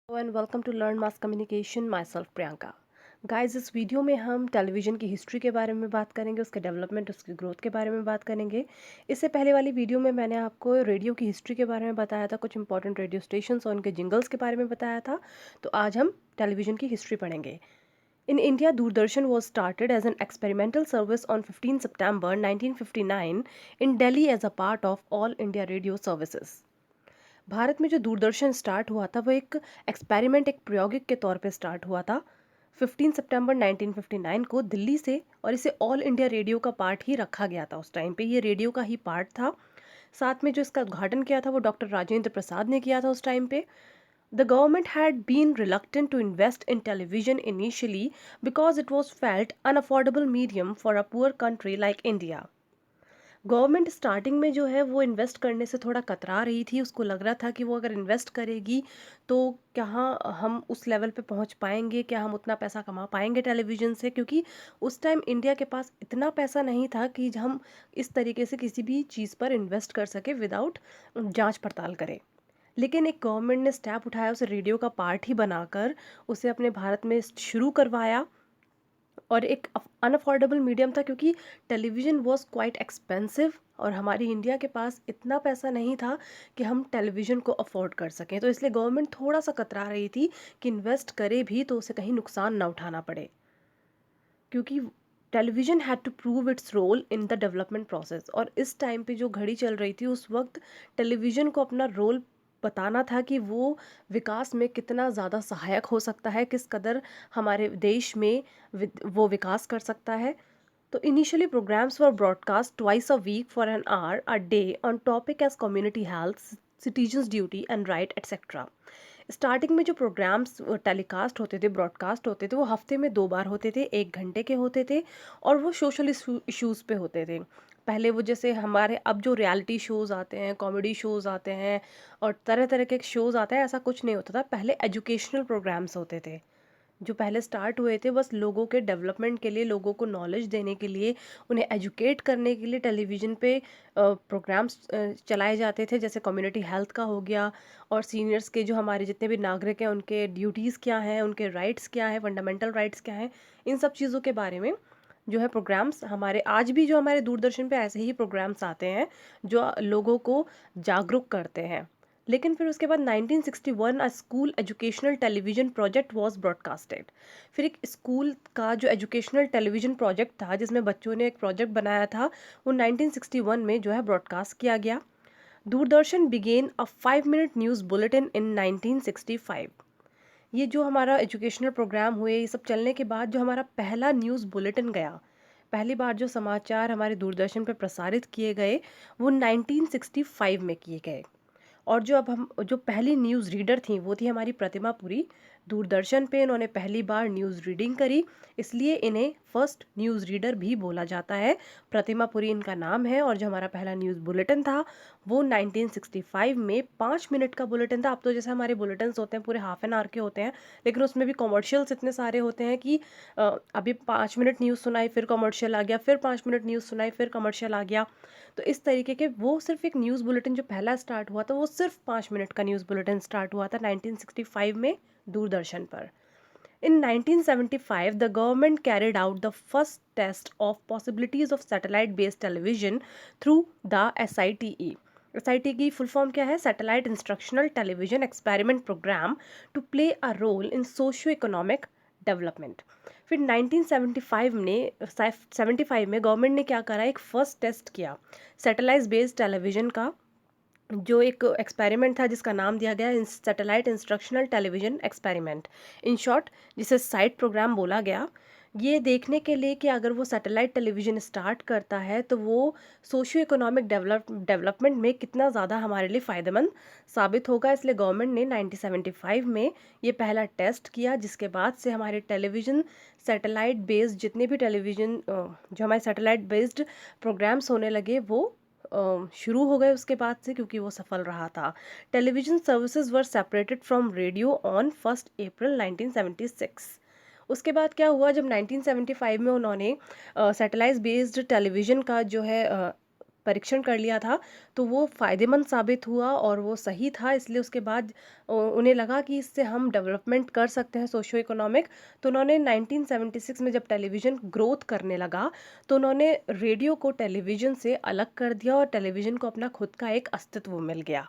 And welcome to learn mass communication my self Priyanka. Guys, इस video में हम television की हिस्ट्री के बारे में बात करेंगे, उसके डेवलपमेंट, उसकी ग्रोथ के बारे में बात करेंगे। इससे पहले वाली वीडियो में मैंने आपको रेडियो की हिस्ट्री के बारे में बताया था, कुछ इंपॉर्टेंट रेडियो स्टेशंस और उनके जिंगल्स के बारे में बताया था। तो आज हम टेलीविज़न की हिस्ट्री पढ़ेंगे। In India, Doordarshan was started as an experimental service on 15 September 1959 in Delhi as a part of All India Radio Services. Bharat में जो दूरदर्शन स्टार्ट हुआ था वो एक एक्सपेरिमेंट, एक प्रयोगिक के तौर पे स्टार्ट हुआ था 15 सितंबर 1959 को दिल्ली से। और इसे ऑल इंडिया रेडियो का पार्ट ही रखा गया था। उस टाइम पे ये रेडियो का ही पार्ट था। साथ में जो इसका उद्घाटन किया था वो डॉक्टर राजेंद्र प्रसाद ने किया था उस टाइम पे। The government had been reluctant to invest in television initially because it was felt unaffordable medium for a poor country like India. Government starting में जो है वो इन्वेस्ट करने से थोड़ा कतरा रही थी। उसको लग रहा था कि वो अगर इन्वेस्ट करेगी तो क्या हम उस लेवल पे पहुंच पाएंगे, क्या हम उतना पैसा कमा पाएंगे टेलीविज़न से, क्योंकि उस टाइम इंडिया के पास इतना पैसा नहीं था कि हम इस तरीके से किसी भी चीज़ पर इन्वेस्ट कर सके विदाउट जांच पड़ताल करें। लेकिन एक गवर्नमेंट ने स्टेप उठाया, उसे रेडियो का पार्ट ही बनाकर उसे अपने भारत में शुरू करवाया। और एक अनअफोर्डेबल मीडियम था क्योंकि टेलीविज़न वॉज क्वाइट एक्सपेंसिव और हमारी इंडिया के पास इतना पैसा नहीं था कि हम टेलीविज़न को अफोर्ड कर सकें। तो इसलिए गवर्नमेंट थोड़ा सा कतरा रही थी कि इन्वेस्ट करे भी तो उसे कहीं नुकसान ना उठाना पड़े, क्योंकि television had to prove its role in the development process. और इस टाइम पे जो घड़ी चल रही थी उस वक्त टेलीविज़न को अपना रोल बताना था कि वो विकास में कितना ज़्यादा सहायक हो सकता है, किस कदर हमारे देश में वो विकास कर सकता है। तो initially programmes were broadcast twice a week for an hour a day on topic as community health, citizens duty and right etcetera. Starting में जो प्रोग्राम्स टेलीकास्ट होते थे, ब्रॉडकास्ट होते थे, वो हफ्ते में 2 बार होते थे, 1 घंटे के होते थे और वो सोशल इश्यूज़ पे होते थे। पहले वो जैसे हमारे अब जो रियलिटी शोज़ आते हैं, कॉमेडी शोज़ आते हैं और तरह तरह के शोज़ आते हैं, ऐसा कुछ नहीं होता था। पहले एजुकेशनल प्रोग्राम्स होते थे जो पहले स्टार्ट हुए थे, बस लोगों के डेवलपमेंट के लिए, लोगों को नॉलेज देने के लिए, उन्हें एजुकेट करने के लिए टेलीविज़न पे प्रोग्राम्स चलाए जाते थे। जैसे कम्युनिटी हेल्थ का हो गया और सीनियर्स के, जो हमारे जितने भी नागरिक हैं, उनके ड्यूटीज़ क्या हैं, उनके राइट्स क्या हैं, फंडामेंटल राइट्स क्या हैं, इन सब चीज़ों के बारे में जो है प्रोग्राम्स हमारे आज भी, जो हमारे दूरदर्शन पे ऐसे ही प्रोग्राम्स आते हैं जो लोगों को जागरूक करते हैं। लेकिन फिर उसके बाद 1961 अ school educational television project was broadcasted. फिर एक स्कूल का जो एजुकेशनल टेलीविज़न प्रोजेक्ट था जिसमें बच्चों ने एक प्रोजेक्ट बनाया था, वो 1961 में जो है ब्रॉडकास्ट किया गया। Doordarshan began a 5 minute news bulletin in 1965। ये जो हमारा एजुकेशनल प्रोग्राम हुए, ये सब चलने के बाद जो हमारा पहला न्यूज़ बुलेटिन गया, पहली बार जो समाचार हमारे दूरदर्शन पर प्रसारित किए गए वो 1965 में किए गए। और जो अब हम जो पहली न्यूज़ रीडर थी वो थी हमारी प्रतिमा पुरी। दूरदर्शन पे इन्होंने पहली बार न्यूज़ रीडिंग करी, इसलिए इन्हें फर्स्ट न्यूज़ रीडर भी बोला जाता है। प्रतिमा पुरी इनका नाम है। और जो हमारा पहला न्यूज़ बुलेटिन था वो 1965 में 5 मिनट का बुलेटिन था। अब तो जैसे हमारे बुलेटिन्स होते हैं पूरे हाफ एन आवर के होते हैं, लेकिन उसमें भी कॉमर्शियल्स इतने सारे होते हैं कि अभी 5 मिनट न्यूज़ सुनाई फिर कॉमर्शियल आ गया, फिर 5 मिनट न्यूज़ सुनाई फिर कॉमर्शियल आ गया। तो इस तरीके के वो सिर्फ एक न्यूज़ बुलेटिन जो पहला स्टार्ट हुआ था वो सिर्फ 5 मिनट का न्यूज़ बुलेटिन स्टार्ट हुआ था 1965 में दूरदर्शन पर। In 1975, the government carried out the first test of possibilities of satellite-based television through the SITE. SIT की फुल फॉर्म क्या है? Satellite instructional television experiment programme to play a role in socio economic development. फिर 1975 ने 75 में government ने क्या करा, एक फ़र्स्ट टेस्ट किया सैटेलाइट बेस्ड टेलीविज़न का, जो एक एक्सपेरिमेंट था जिसका नाम दिया गया satellite instructional television experiment, in short जिसे साइट प्रोग्राम बोला गया। ये देखने के लिए कि अगर वो सैटेलाइट टेलीविज़न स्टार्ट करता है तो वो सोशियो इकोनॉमिक डेवलपमेंट में कितना ज़्यादा हमारे लिए फ़ायदेमंद साबित होगा। इसलिए गवर्नमेंट ने 1975 में ये पहला टेस्ट किया, जिसके बाद से हमारे टेलीविज़न सैटेलाइट बेस्ड जितने भी टेलीविज़न जो हमारे सैटेलाइट बेस्ड प्रोग्राम्स होने लगे वो शुरू हो गए उसके बाद से, क्योंकि वो सफल रहा था। Television services were separated from radio on 1 अप्रैल 1976। उसके बाद क्या हुआ, जब 1975 में उन्होंने सैटेलाइट बेस्ड टेलीविज़न का जो है परीक्षण कर लिया था, तो वो फ़ायदेमंद साबित हुआ और वो सही था, इसलिए उसके बाद उन्हें लगा कि इससे हम डेवलपमेंट कर सकते हैं सोशियो इकोनॉमिक। तो उन्होंने 1976 में जब टेलीविज़न ग्रोथ करने लगा, तो उन्होंने रेडियो को टेलीविज़न से अलग कर दिया और टेलीविज़न को अपना खुद का एक अस्तित्व मिल गया,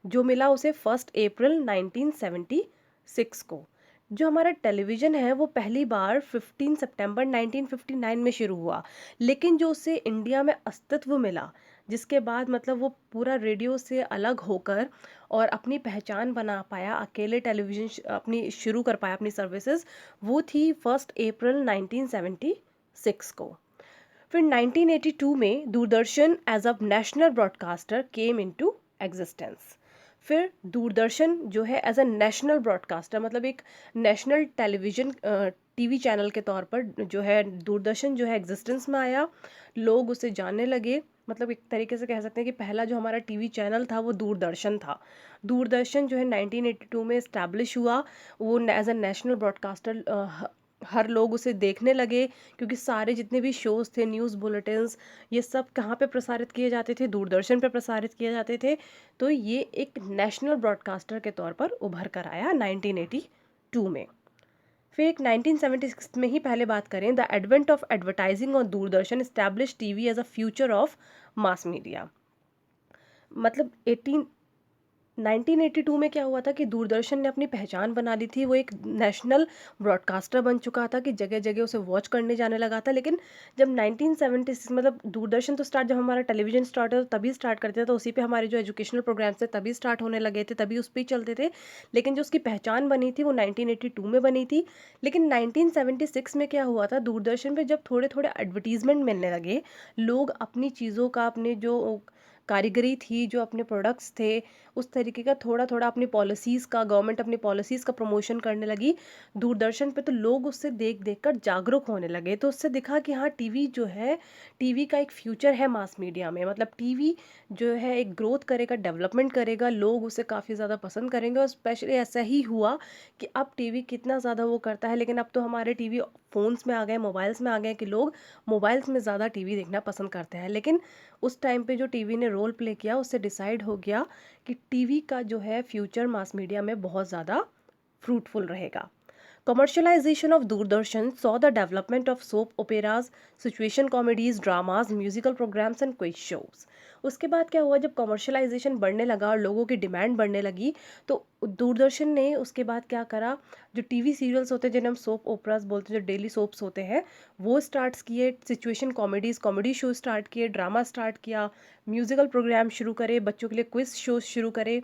जो मिला उसे 1 अप्रैल 1976 को। जो हमारा टेलीविज़न है वो पहली बार 15 सितंबर 1959 में शुरू हुआ, लेकिन जो उसे इंडिया में अस्तित्व मिला, जिसके बाद मतलब वो पूरा रेडियो से अलग होकर और अपनी पहचान बना पाया, अकेले टेलीविज़न अपनी शुरू कर पाया अपनी सर्विसेज, वो थी 1 अप्रैल 1976 को। फिर 1982 में Doordarshan as a national broadcaster came into existence. फिर दूरदर्शन जो है एज अ नेशनल ब्रॉडकास्टर, मतलब एक नेशनल टेलीविज़न टीवी चैनल के तौर पर जो है दूरदर्शन जो है एग्जिस्टेंस में आया। लोग उसे जानने लगे, मतलब एक तरीके से कह सकते हैं कि पहला जो हमारा टीवी चैनल था वो दूरदर्शन था। दूरदर्शन जो है 1982 में इस्टेब्लिश हुआ, वो एज अ नेशनल ब्रॉडकास्टर हर लोग उसे देखने लगे, क्योंकि सारे जितने भी शोज़ थे, न्यूज़ बुलेटिन्स, ये सब कहाँ पे प्रसारित किए जाते थे? दूरदर्शन पे प्रसारित किए जाते थे। तो ये एक नेशनल ब्रॉडकास्टर के तौर पर उभर कर आया 1982 में। फिर एक 1976 में ही पहले बात करें, the advent of advertising on Doordarshan establish TV as a future of mass media. मतलब 1982 में क्या हुआ था कि दूरदर्शन ने अपनी पहचान बना ली थी, वो एक नेशनल ब्रॉडकास्टर बन चुका था कि जगह-जगह उसे वॉच करने जाने लगा था। लेकिन जब 1976 मतलब दूरदर्शन तो स्टार्ट, जब हमारा टेलीविज़न स्टार्ट हुआ तभी स्टार्ट करते थे, तो उसी पे हमारे जो एजुकेशनल प्रोग्राम्स थे तभी स्टार्ट होने लगे थे, तभी उस पे ही चलते थे। लेकिन जो उसकी पहचान बनी थी वो 1982 में बनी थी। लेकिन 1976 में क्या हुआ था, दूरदर्शन पे जब थोड़े-थोड़े एडवर्टाइज़मेंट मिलने लगे, लोग अपनी चीज़ों का, अपने जो कारीगरी थी, जो अपने प्रोडक्ट्स थे, उस तरीके का थोड़ा-थोड़ा अपनी पॉलिसीज़ का, गवर्नमेंट अपनी पॉलिसीज़ का प्रमोशन करने लगी दूरदर्शन पे, तो लोग उससे देख-देख कर जागरूक होने लगे। तो उससे दिखा कि हाँ, टीवी जो है, टीवी का एक फ्यूचर है मास मीडिया में। मतलब टीवी जो है एक ग्रोथ करेगा, डेवलपमेंट करेगा, लोग उसे काफ़ी ज़्यादा पसंद करेंगे और स्पेशली ऐसा ही हुआ कि अब टीवी कितना ज़्यादा वो करता है, लेकिन अब तो हमारे टीवी फ़ोन्स में आ गए, मोबाइल्स में आ गए कि लोग मोबाइल्स में ज़्यादा टीवी देखना पसंद करते हैं। लेकिन उस टाइम पे जो टीवी ने रोल प्ले किया, उससे डिसाइड हो गया कि टीवी का जो है फ्यूचर मास मीडिया में बहुत ज़्यादा फ्रूटफुल रहेगा। Commercialization of Doordarshan saw the development of soap operas, situation comedies, dramas, musical programs and quiz shows. उसके बाद क्या हुआ, जब कमर्शलाइजेशन बढ़ने लगा और लोगों की डिमांड बढ़ने लगी, तो दूरदर्शन ने उसके बाद क्या करा, जो टीवी सीरियल्स होते हैं जिन्हें हम सोप ओपरास बोलते हैं, जो डेली सोप्स होते हैं, वो स्टार्ट किए, situation comedies, comedy show start किए, ड्रामा स्टार्ट किया, म्यूजिकल प्रोग्राम शुरू करे, बच्चों के लिए क्विज शो शुरू करे।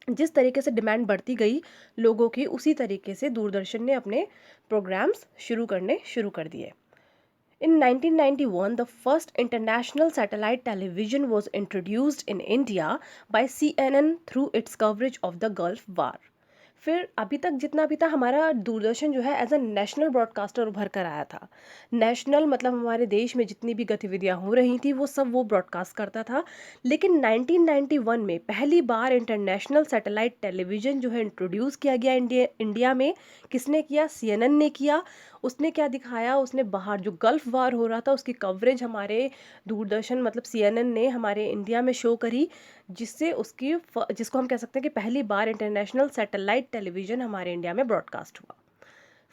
जिस तरीके से डिमांड बढ़ती गई लोगों की, उसी तरीके से दूरदर्शन ने अपने प्रोग्राम्स शुरू करने शुरू कर दिए। In 1991, the first international satellite television was introduced in India by CNN through its coverage of the Gulf War. फिर अभी तक जितना भी था, हमारा दूरदर्शन जो है एज अ नेशनल ब्रॉडकास्टर उभर कर आया था। नेशनल मतलब हमारे देश में जितनी भी गतिविधियां हो रही थी वो सब वो ब्रॉडकास्ट करता था। लेकिन 1991 में पहली बार इंटरनेशनल सैटेलाइट टेलीविज़न जो है इंट्रोड्यूस किया गया इंडिया में। किसने किया? सीएनएन ने किया। उसने क्या दिखाया, उसने बाहर जो गल्फ़ वार हो रहा था उसकी कवरेज हमारे दूरदर्शन मतलब सीएनएन ने हमारे इंडिया में शो करी, जिससे जिसको हम कह सकते हैं कि पहली बार इंटरनेशनल सैटेलाइट टेलीविज़न हमारे इंडिया में ब्रॉडकास्ट हुआ।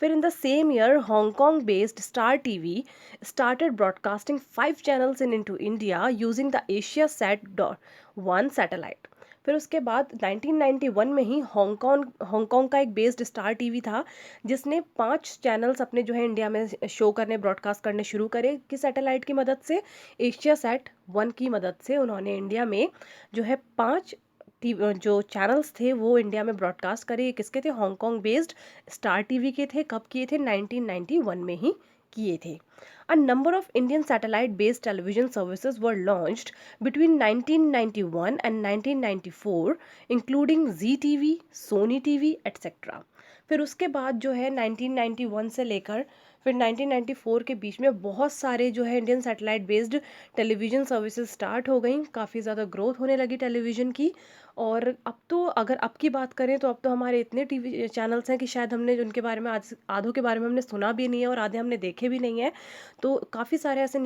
फिर in the same year Hong Kong based star TV started broadcasting 5 channels into India using the AsiaSat.1 satellite। फिर उसके बाद 1991 में ही हांगकांग का एक बेस्ड स्टार टीवी था, जिसने 5 चैनल्स अपने जो है इंडिया में शो करने, ब्रॉडकास्ट करने शुरू करे। किस सैटेलाइट की मदद से? एशिया SAT 1 की मदद से उन्होंने इंडिया में जो है 5 जो चैनल्स थे वो इंडिया में ब्रॉडकास्ट करे। ये किसके थे? हांगकांग बेस्ड स्टार टीवी के थे। कब किए थे? 1991 में ही किए थे। A number of Indian satellite-based television services were launched between 1991 and 1994, including Zee TV, Sony TV, etc. फिर उसके बाद जो है 1991 से लेकर फिर 1994 के बीच में बहुत सारे जो है Indian satellite based television services start हो गई। काफ़ी ज़्यादा ग्रोथ होने लगी टेलीविज़न की। और अब तो अगर अब की बात करें तो अब तो हमारे इतने टीवी चैनल्स हैं कि शायद हमने उनके बारे में आज आधों के बारे में हमने सुना भी नहीं है और आधे हमने देखे भी नहीं है। तो काफ़ी सारे ऐसे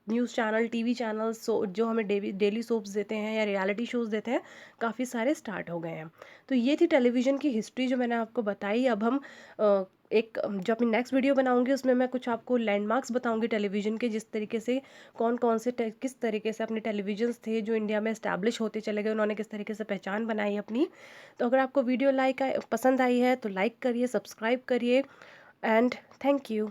न्यूज़ चैनल, टीवी चैनल जो हमें डेली डेली सोप्स देते हैं या रियलिटी शोज़ देते हैं, काफ़ी सारे स्टार्ट हो गए हैं। तो ये थी टेलीविज़न की हिस्ट्री जो मैंने आपको बताई। अब हम जो अपनी नेक्स्ट वीडियो बनाऊँगी उसमें मैं कुछ आपको लैंडमार्क्स बताऊँगी टेलीविज़न के, जिस तरीके से कौन-कौन से किस तरीके से अपने टेलीविज़न्स थे जो इंडिया में एस्टैब्लिश होते चले गए, उन्होंने किस तरीके से पहचान बनाई अपनी। तो अगर आपको वीडियो पसंद आई है तो लाइक करिए, सब्सक्राइब करिए एंड थैंक यू।